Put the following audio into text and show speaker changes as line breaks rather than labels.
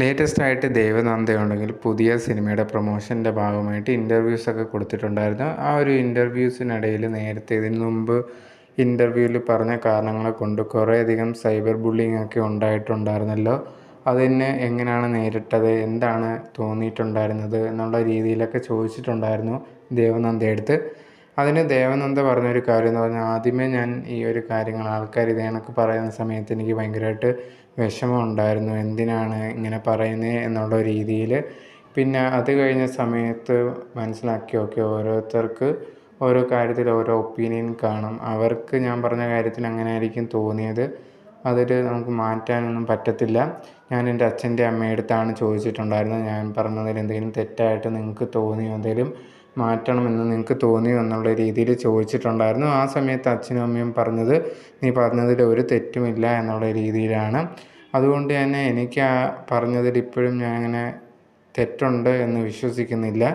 Latest ആയിട്ട് ദേവനന്ദയുണ്ടെങ്കിൽ പുതിയ സിനിമയുടെ പ്രൊമോഷൻ്റെ ഭാഗമായിട്ട് ഇൻ്റർവ്യൂസൊക്കെ കൊടുത്തിട്ടുണ്ടായിരുന്നു. ആ ഒരു ഇൻ്റർവ്യൂസിനിടയിൽ നേരത്തെ ഇതിനു മുമ്പ് ഇൻ്റർവ്യൂവിൽ പറഞ്ഞ കാരണങ്ങളെ കൊണ്ട് കുറേയധികം സൈബർ ബുള്ളിങ് ഒക്കെ ഉണ്ടായിട്ടുണ്ടായിരുന്നല്ലോ. അതിനെ എങ്ങനെയാണ് നേരിട്ടത്, എന്താണ് തോന്നിയിട്ടുണ്ടായിരുന്നത് എന്നുള്ള രീതിയിലൊക്കെ ചോദിച്ചിട്ടുണ്ടായിരുന്നു ദേവനന്ദയടുത്ത്. അതിന് ദേവനന്ദ പറഞ്ഞൊരു കാര്യം എന്ന് പറഞ്ഞാൽ, ആദ്യമേ ഞാൻ ഈ ഒരു കാര്യങ്ങൾ ആൾക്കാർ ഇതേ കണക്ക് പറയുന്ന സമയത്ത് എനിക്ക് ഭയങ്കരമായിട്ട് വിഷമമുണ്ടായിരുന്നു, എന്തിനാണ് ഇങ്ങനെ പറയുന്നത് എന്നുള്ള രീതിയിൽ. പിന്നെ അത് കഴിഞ്ഞ സമയത്ത് മനസ്സിലാക്കി, ഓക്കെ, ഓരോരുത്തർക്ക് ഓരോ കാര്യത്തിൽ ഓരോ ഒപ്പീനിയൻ കാണും. അവർക്ക് ഞാൻ പറഞ്ഞ കാര്യത്തിൽ അങ്ങനെ ആയിരിക്കും തോന്നിയത്, അതിൽ നമുക്ക് മാറ്റാനൊന്നും പറ്റത്തില്ല. ഞാൻ എൻ്റെ അച്ഛൻ്റെ അമ്മയടുത്താണ് ചോദിച്ചിട്ടുണ്ടായിരുന്നത്, ഞാൻ പറഞ്ഞതിൽ എന്തെങ്കിലും തെറ്റായിട്ട് നിങ്ങൾക്ക് തോന്നിയോ, എന്തെങ്കിലും മാറ്റണമെന്ന് നിങ്ങൾക്ക് തോന്നിയോ എന്നുള്ള രീതിയിൽ ചോദിച്ചിട്ടുണ്ടായിരുന്നു. ആ സമയത്ത് അച്ഛനും അമ്മയും പറഞ്ഞത്, നീ പറഞ്ഞതിൽ ഒരു തെറ്റുമില്ല എന്നുള്ള രീതിയിലാണ്. അതുകൊണ്ട് തന്നെ എനിക്ക് ആ പറഞ്ഞതിൽ ഇപ്പോഴും ഞാൻ അങ്ങനെ തെറ്റുണ്ട് എന്ന് വിശ്വസിക്കുന്നില്ല.